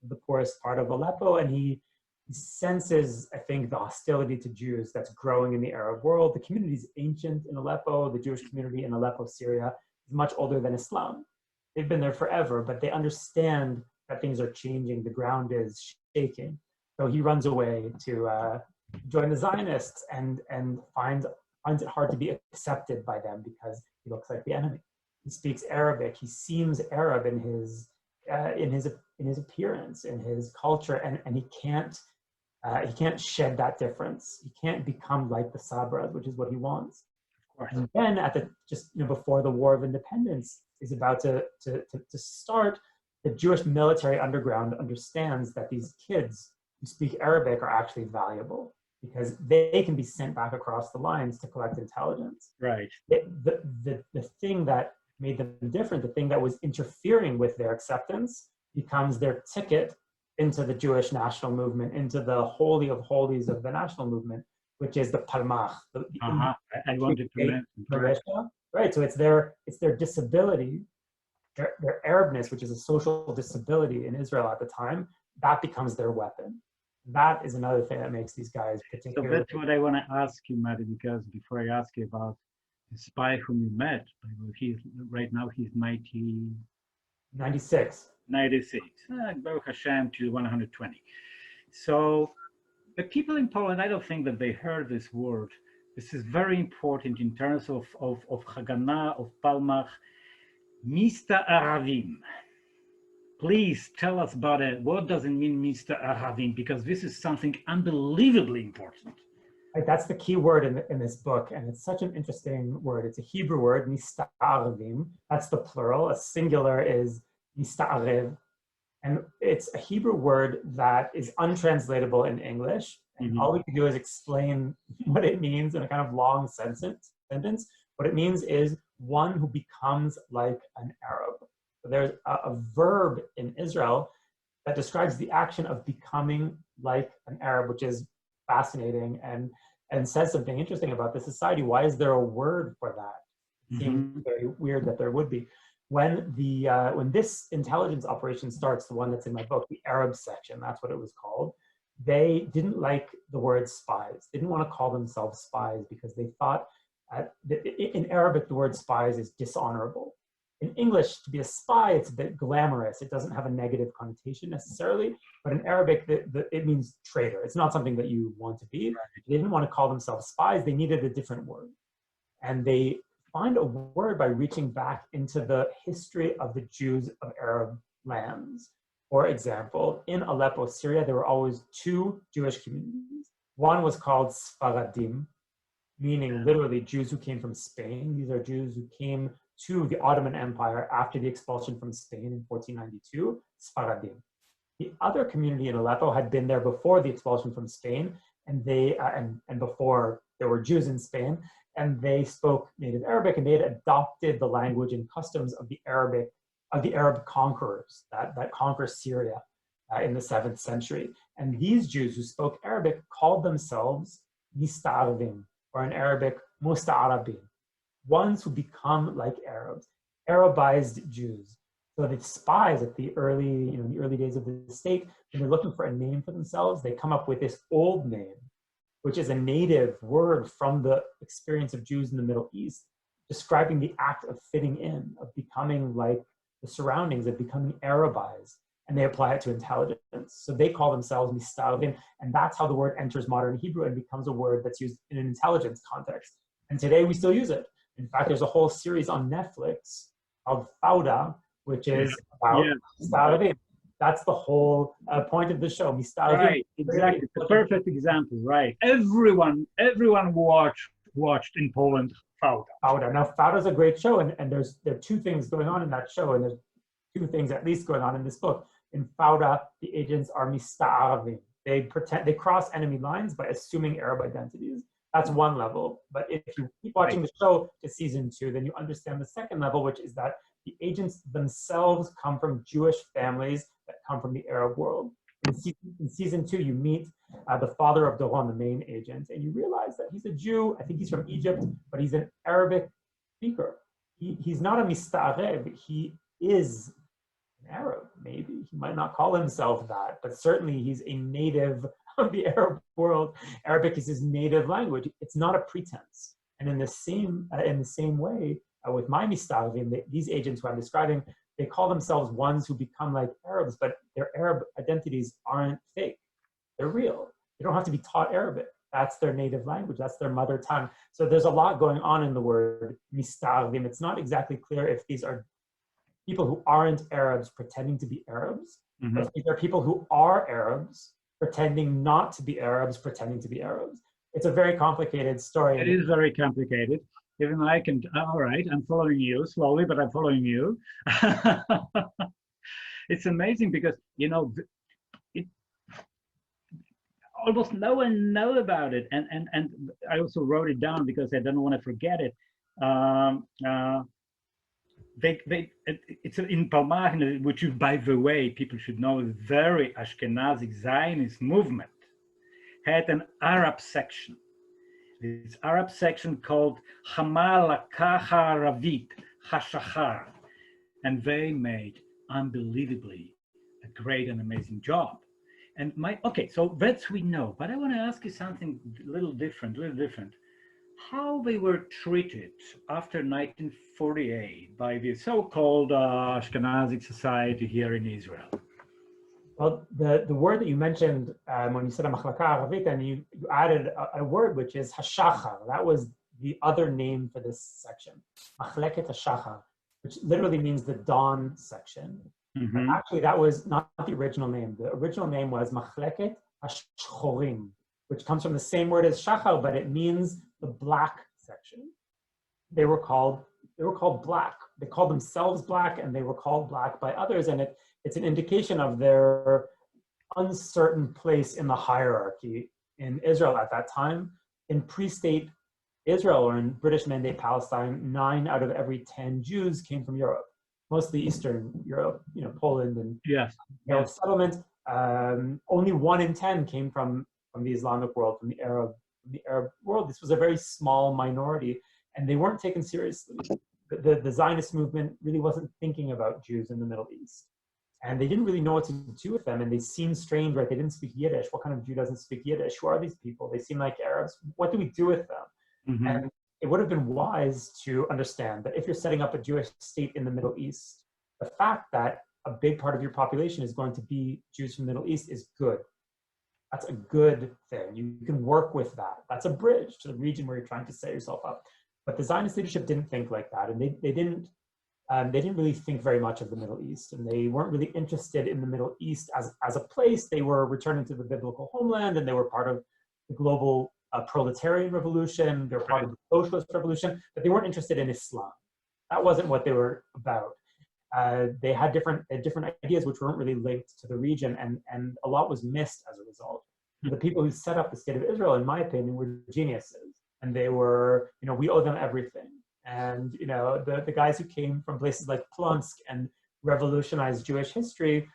the poorest part of Aleppo, and he senses, I think, the hostility to Jews that's growing in the Arab world. The community is ancient in Aleppo. The Jewish community in Aleppo, Syria, is much older than Islam. They've been there forever, but they understand that things are changing. The ground is shaking. So he runs away to join the Zionists and finds it hard to be accepted by them because he looks like the enemy. He speaks Arabic. He seems Arab in his appearance, in his culture, and he can't shed that difference. He can't become like the Sabras, which is what he wants. And then before the War of Independence is about to start, the Jewish military underground understands that these kids who speak Arabic are actually valuable because they can be sent back across the lines to collect intelligence. Right. The thing that made them different, the thing that was interfering with their acceptance, becomes their ticket into the Jewish national movement, into the holy of holies of the national movement, which is the Palmach. I wanted to mention. Right, so it's their disability, their Arabness, which is a social disability in Israel at the time, that becomes their weapon. That is another thing that makes these guys particularly. So that's what I want to ask you, Matti, because before I ask you about the spy whom you met, right now he's 96. Baruch Hashem to 120. So the people in Poland, I don't think that they heard this word. This is very important in terms of Haganah, of Palmach. Mr. Aravim. Please tell us about it. What does it mean, Mr. Aravim? Because this is something unbelievably important. Right, that's the key word in this book, and it's such an interesting word. It's a Hebrew word, mista'arvim. That's the plural. A singular is mista'arev. And it's a Hebrew word that is untranslatable in English. And all we can do is explain what it means in a kind of long sentence. What it means is one who becomes like an Arab. So there's a verb in Israel that describes the action of becoming like an Arab, which is fascinating and says something interesting about the society. Why is there a word for that? It seems very weird that there would be. When this intelligence operation starts, the one that's in my book, the Arab section, that's what it was called, they didn't like the word spies. They didn't want to call themselves spies because they thought, in Arabic, the word spies is dishonorable. In English, to be a spy, it's a bit glamorous. It doesn't have a negative connotation necessarily, but in Arabic, it means traitor. It's not something that you want to be. They didn't want to call themselves spies. They needed a different word. And they find a word by reaching back into the history of the Jews of Arab lands. For example, in Aleppo, Syria, there were always two Jewish communities. One was called Sfaradim, meaning literally Jews who came from Spain. These are Jews who came to the Ottoman Empire after the expulsion from Spain in 1492, Sfaradim. The other community in Aleppo had been there before the expulsion from Spain, and they and before there were Jews in Spain, and they spoke native Arabic, and they had adopted the language and customs of the Arab conquerors that conquered Syria in the 7th century. And these Jews who spoke Arabic called themselves Mista'arvim, or in Arabic, Musta'arabin, ones who become like Arabs, Arabized Jews. So the spies at the early days of the state, when they're looking for a name for themselves, they come up with this old name, which is a native word from the experience of Jews in the Middle East, describing the act of fitting in, of becoming like the surroundings, of becoming Arabized, and they apply it to intelligence. So they call themselves Mistarvim, and that's how the word enters modern Hebrew and becomes a word that's used in an intelligence context. And today we still use it. In fact, there's a whole series on Netflix called Fauda, which is about Mistarvim. That's the whole point of the show. Mistarvim. Right, exactly. It's a perfect example, right? Everyone watched in Poland Fauda. Fauda. Now, Fauda is a great show, and there are two things going on in that show, and there's two things at least going on in this book. In Fauda, the agents are Mista'arvim. They cross enemy lines by assuming Arab identities. That's one level. But if you keep watching the show to season 2, then you understand the second level, which is that the agents themselves come from Jewish families that come from the Arab world. In season 2, you meet the father of Doron, the main agent, and you realize that he's a Jew. I think he's from Egypt, but he's an Arabic speaker. He's not a Mista'areb. He is an Arab, maybe. He might not call himself that, but certainly he's a native of the Arab world. Arabic is his native language. It's not a pretense. And in the same way, with my Mistarvim, these agents who I'm describing, they call themselves ones who become like Arabs, but their Arab identities aren't fake. They're real. They don't have to be taught Arabic. That's their native language. That's their mother tongue. So there's a lot going on in the word Mistarvim. It's not exactly clear if these are people who aren't Arabs pretending to be Arabs, but these are people who are Arabs pretending not to be Arabs, pretending to be Arabs. It's a very complicated story. It is very complicated. Even I can, all right, I'm following you slowly, but I'm following you. It's amazing because, almost no one knows about it. And I also wrote it down because I don't want to forget it. It's in Palmach, which, by the way, people should know, is very Ashkenazic Zionist movement, had an Arab section. This Arab section called Hamal Aravit Hashachar, and they made unbelievably a great and amazing job. And so that we know, but I want to ask you something a little different. How they were treated after 1948 by the so-called Ashkenazic society here in Israel? Well, the word that you mentioned when you said Machlaka Aravit, and you added a word which is Hashachar. That was the other name for this section, Machleket Hashachar, which literally means the dawn section. Actually, that was not the original name. The original name was Machleket Hashchorim, which comes from the same word as shachal, but it means the black section. They were called black. They called themselves black, and they were called black by others, and it's an indication of their uncertain place in the hierarchy in Israel at that time. In pre-state Israel, or in British Mandate Palestine, 9 out of every 10 Jews came from Europe, mostly Eastern Europe, Poland and settlement. Only 1 in 10 came from the Islamic world, from the Arab world. This was a very small minority, and they weren't taken seriously. The Zionist movement really wasn't thinking about Jews in the Middle East. And they didn't really know what to do with them, and they seemed strange, right? They didn't speak Yiddish. What kind of Jew doesn't speak Yiddish? Who are these people? They seem like Arabs. What do we do with them? Mm-hmm. And it would have been wise to understand that if you're setting up a Jewish state in the Middle East, the fact that a big part of your population is going to be Jews from the Middle East is good. That's a good thing. You can work with that. That's a bridge to the region where you're trying to set yourself up. But the Zionist leadership didn't think like that, and they didn't really think very much of the Middle East, and they weren't really interested in the Middle East as a place. They were returning to the biblical homeland, and they were part of the global proletarian revolution. They were part of the socialist revolution, but they weren't interested in Islam. That wasn't what they were about. They had different ideas which weren't really linked to the region, and a lot was missed as a result. The people who set up the state of Israel, in my opinion, were geniuses, and they were, we owe them everything. And the guys who came from places like Plonsk and revolutionized Jewish history,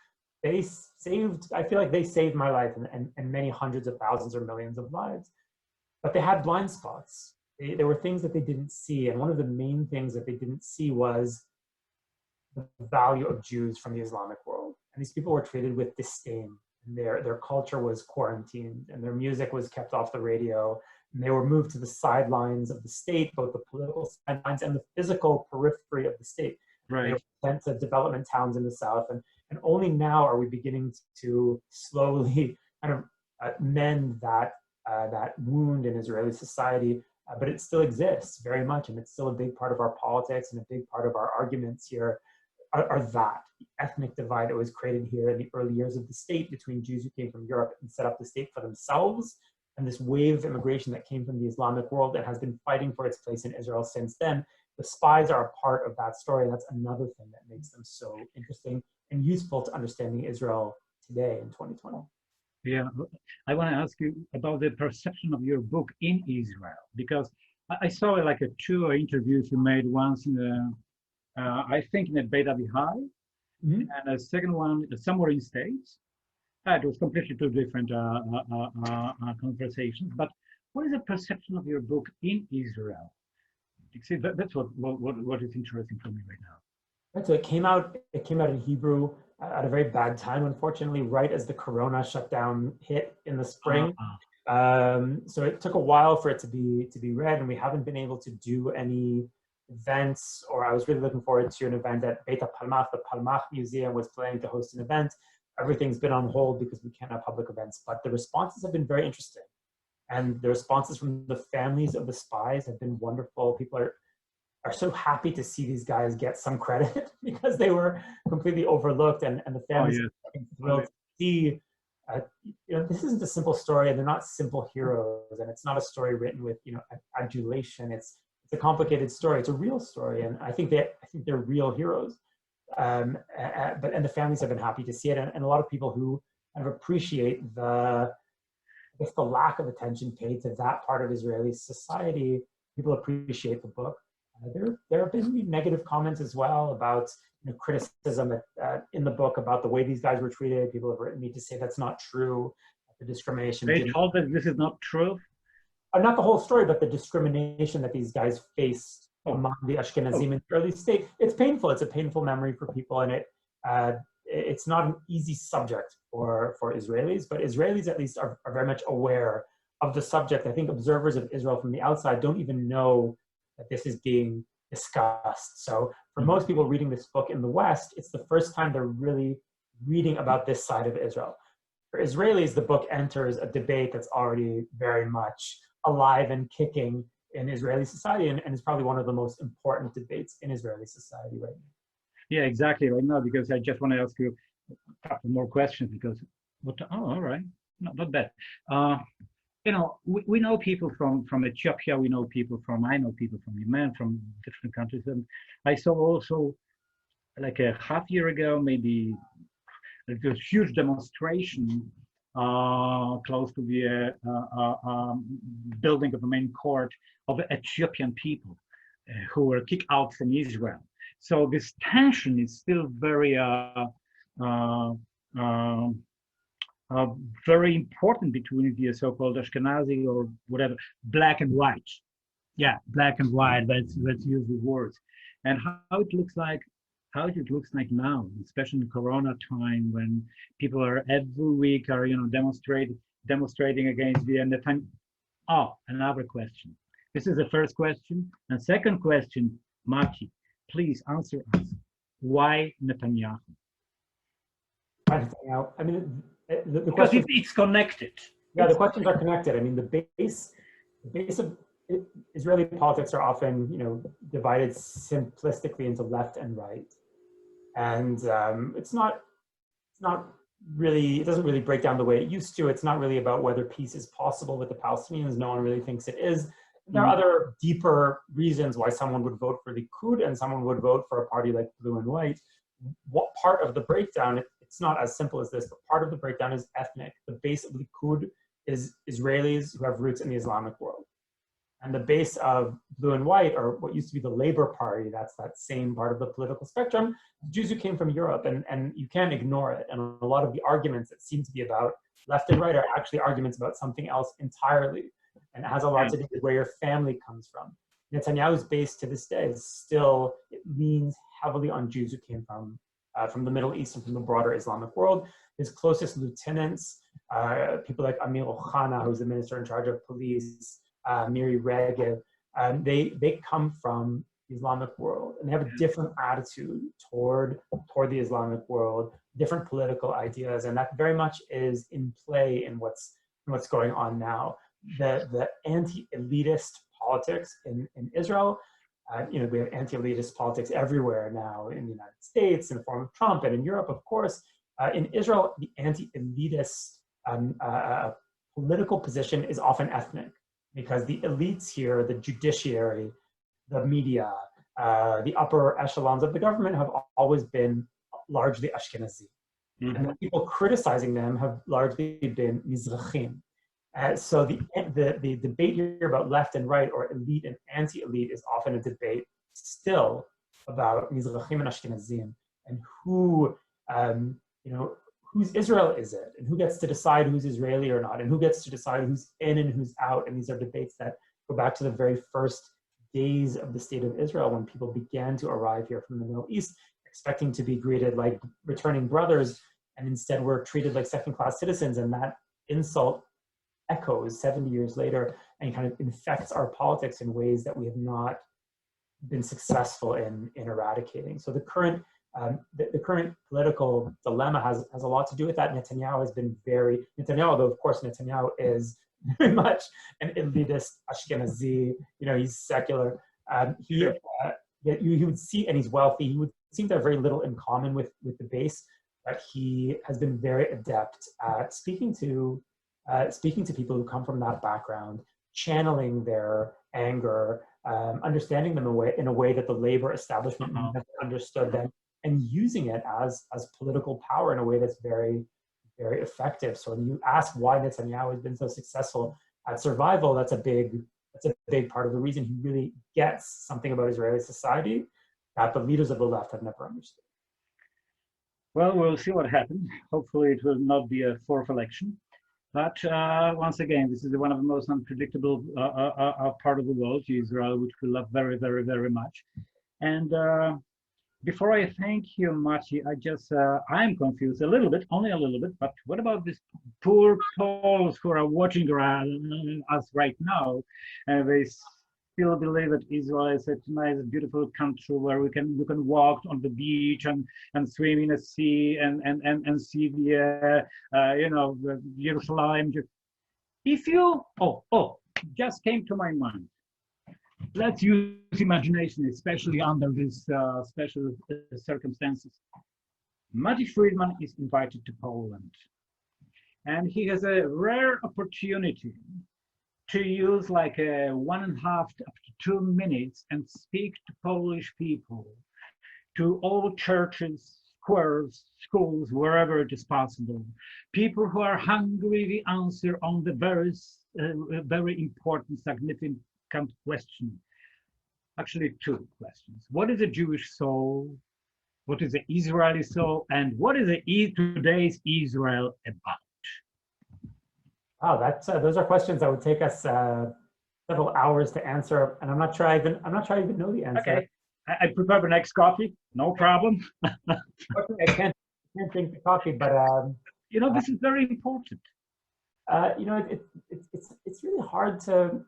I feel like they saved my life and many hundreds of thousands or millions of lives. But they had blind spots. There were things that they didn't see, and one of the main things that they didn't see was the value of Jews from the Islamic world. And these people were treated with disdain. And their culture was quarantined, and their music was kept off the radio. And they were moved to the sidelines of the state, both the political sidelines and the physical periphery of the state. Right. They were sent to development towns in the south. And only now are we beginning to slowly kind of mend that wound in Israeli society. But it still exists very much, and it's still a big part of our politics, and a big part of our arguments here are that ethnic divide that was created here in the early years of the state between Jews who came from Europe and set up the state for themselves, and this wave of immigration that came from the Islamic world that has been fighting for its place in Israel since then. The spies are a part of that story, and that's another thing that makes them so interesting and useful to understanding Israel today in 2020. Yeah, I want to ask you about the perception of your book in Israel, because I saw like 2 interviews you made, once in the, I think in the Beit Avihai, and a second one somewhere in States. It was completely 2 different conversations. But what is the perception of your book in Israel? You see, that's what is interesting for me right now. Right, so it came out in Hebrew at a very bad time, unfortunately, right as the Corona shutdown hit in the spring. So it took a while for it to be read, and we haven't been able to do any events, or I was really looking forward to an event at Beit HaPalmach. The Palmach Museum was planning to host an event. Everything's been on hold because we can't have public events, but the responses have been very interesting. And the responses from the families of the spies have been wonderful. People are so happy to see these guys get some credit because they were completely overlooked, and the families are thrilled to see. This isn't a simple story, and they're not simple heroes, and it's not a story written with adulation. It's a complicated story. It's a real story, and I think they're real heroes. And the families have been happy to see it, and a lot of people who kind of appreciate the lack of attention paid to that part of Israeli society. People appreciate the book. There have been negative comments as well about criticism in the book about the way these guys were treated. People have written me to say that's not true. The discrimination. They told that this is not true. Not the whole story, but the discrimination that these guys faced among the Ashkenazim in the early state. It's painful. It's a painful memory for people, and it's not an easy subject for Israelis, but Israelis at least are very much aware of the subject. I think observers of Israel from the outside don't even know that this is being discussed. So for most people reading this book in the West, it's the first time they're really reading about this side of Israel. For Israelis, the book enters a debate that's already very much alive and kicking in Israeli society, and is probably one of the most important debates in Israeli society right now. Yeah, exactly, right now, because I just want to ask you a couple more questions, because, all right, not bad. we know people from Ethiopia, I know people from Yemen, from different countries. And I saw also like a half year ago, maybe a huge demonstration close to the building of the main court of Ethiopian people who were kicked out from Israel. So this tension is still very uh, very important between the so-called Ashkenazi or whatever, black and white. Yeah, black and white. Let's use the words. And how it looks like now, especially in Corona time, when people are every week are demonstrating against the Netanyahu. Oh, another question. This is the first question. And second question, Matti, please answer us. Why Netanyahu? I mean, the Because question, it's connected. yeah, the questions are connected. I mean, the base of Israeli politics are often, divided simplistically into left and right, and it's not really, it doesn't really break down the way it used to. It's not really about whether peace is possible with the Palestinians. No one really thinks it is. There are other deeper reasons why someone would vote for the Likud and someone would vote for a party like Blue and White. What part of the breakdown, it's not as simple as this, but part of the breakdown is ethnic. The base of Likud is Israelis who have roots in the Islamic world. And the base of Blue and White, or what used to be the Labour Party, that's that same part of the political spectrum, Jews who came from Europe, and you can't ignore it. And a lot of the arguments that seem to be about left and right are actually arguments about something else entirely. And it has a lot to do with where your family comes from. Netanyahu's base to this day is still, it leans heavily on Jews who came from the Middle East and from the broader Islamic world. His closest lieutenants, people like Amir Ohana, who's the minister in charge of police, Miri Regev, they come from the Islamic world, and they have a different attitude toward the Islamic world, different political ideas, and that very much is in play in what's going on now. The anti-elitist politics in Israel, we have anti-elitist politics everywhere now in the United States in the form of Trump, and in Europe, of course. In Israel, the anti-elitist political position is often ethnic, because the elites here, the judiciary, the media, the upper echelons of the government have always been largely Ashkenazi. Mm-hmm. And the people criticizing them have largely been Mizrahim. So the debate here about left and right, or elite and anti-elite, is often a debate still about Mizrahim and Ashkenazim, and whose Israel is it, and who gets to decide who's Israeli or not, and who gets to decide who's in and who's out. And these are debates that go back to the very first days of the state of Israel, when people began to arrive here from the Middle East, expecting to be greeted like returning brothers, and instead were treated like second-class citizens. And that insult echoes 70 years later and kind of infects our politics in ways that we have not been successful in eradicating. So the current political dilemma has a lot to do with that. Netanyahu has been although of course Netanyahu is very much an elitist Ashkenazi, he's secular. He would see, and he's wealthy, he would seem to have very little in common with the base, but he has been very adept at speaking to people who come from that background, channeling their anger, understanding them in a way that the labor establishment never understood them, and using it as political power in a way that's very, very effective. So when you ask why Netanyahu has been so successful at survival, that's a big part of the reason. He really gets something about Israeli society that the leaders of the left have never understood. Well, we'll see what happens. Hopefully it will not be a fourth election. But once again, this is one of the most unpredictable part of the world, Israel, which we love very, very, very much. And before I thank you, Matti, I'm confused a little bit, only a little bit, but what about these poor Poles who are watching us right now? They still believe that Israel is a nice, beautiful country where you can walk on the beach and swim in the sea and see the Jerusalem. If you just came to my mind. Let's use imagination, especially under these special circumstances. Matti Friedman is invited to Poland, and he has a rare opportunity to use like a 1.5 up to 2 minutes and speak to Polish people, to all churches, squares, schools, wherever it is possible. People who are hungry the answer on the very important, significant question. Actually, two questions. What is a Jewish soul? What is the Israeli soul? And what is today's Israel about? Wow, those are questions that would take us several hours to answer, and I'm not sure I even know the answer. Okay, I prepare the next coffee. No problem. Unfortunately, I can't drink the coffee, but this is very important. It's really hard to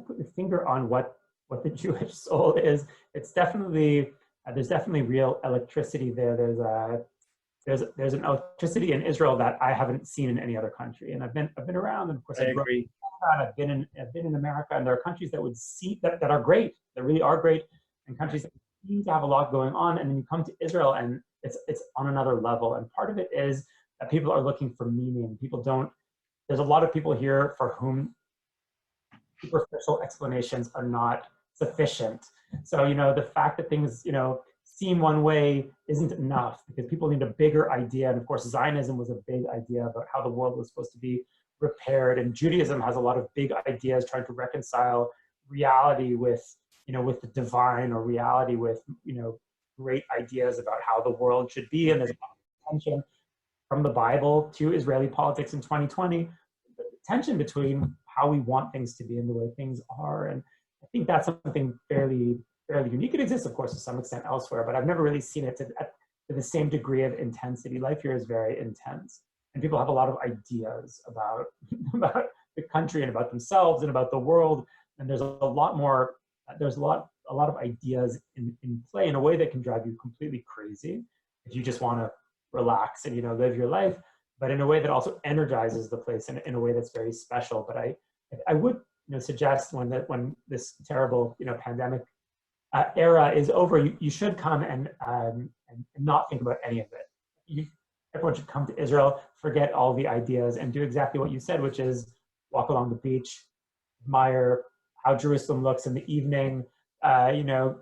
put your finger on what the Jewish soul is. It's definitely there's definitely real electricity there. There's an electricity in Israel that I haven't seen in any other country. And I've been around, and of course I agree. I've been in America, and there are countries that would see that are great, that really are great, and countries that seem to have a lot going on. And then you come to Israel, and it's on another level. And part of it is that people are looking for meaning. There's a lot of people here for whom superficial explanations are not sufficient. So, the fact that things, seem one way isn't enough, because people need a bigger idea. And of course, Zionism was a big idea about how the world was supposed to be repaired. And Judaism has a lot of big ideas trying to reconcile reality with, with the divine, or reality with, great ideas about how the world should be. And there's a lot of tension from the Bible to Israeli politics in 2020, the tension between how we want things to be and the way things are. And I think that's something fairly unique. It exists, of course, to some extent elsewhere, but I've never really seen it to the same degree of intensity. Life here is very intense, and people have a lot of ideas about the country and about themselves and about the world. And there's a lot of ideas in play in a way that can drive you completely crazy if you just want to relax and live your life, but in a way that also energizes the place in a way that's very special. But I would suggest when this terrible pandemic era is over, you should come and not think about any of it. Everyone should come to Israel, forget all the ideas, and do exactly what you said, which is walk along the beach, admire how Jerusalem looks in the evening, go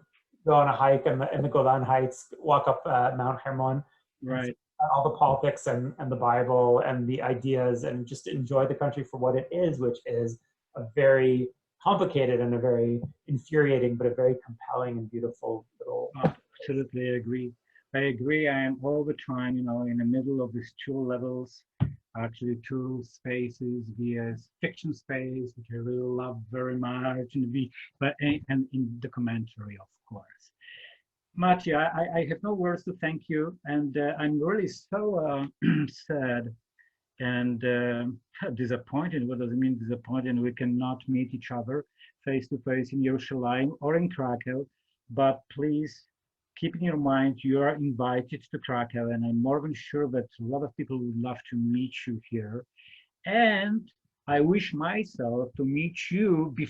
on a hike in the Golan Heights, walk up Mount Hermon, right? All the politics and the Bible and the ideas, and just enjoy the country for what it is, which is a very complicated and a very infuriating, but a very compelling and beautiful little. Absolutely agree. I agree. I am all the time, in the middle of these two levels, actually two spaces, the fiction space, which I really love very much, and in documentary, of course. Matti, I have no words to thank you, and I'm really so sad and disappointed. What does it mean, disappointed? We cannot meet each other face to face in Yerushalayim or in Krakow, but please keep in your mind you are invited to Krakow, and I'm more than sure that a lot of people would love to meet you here. And I wish myself to meet you before